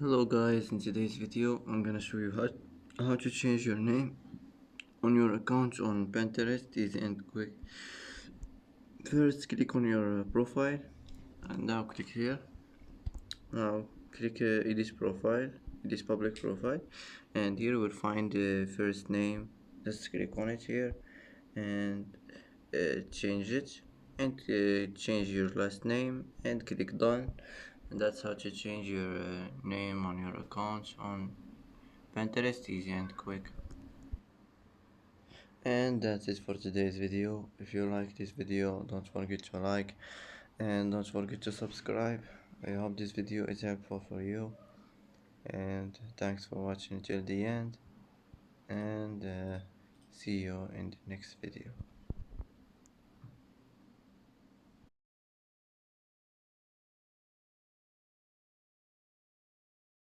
Hello guys, in today's video I'm gonna show you how to change your name on your account on Pinterest easy and quick. First click on your profile and now click here. Now click edit profile, edit public profile, and here you will find the first name. Just click on it here and change it, and change your last name and click done. And that's how to change your name on your account on Pinterest easy and quick. And that's it for today's video. If you like this video, don't forget to like and don't forget to subscribe. I hope this video is helpful for you, and thanks for watching till the end, and see you in the next video.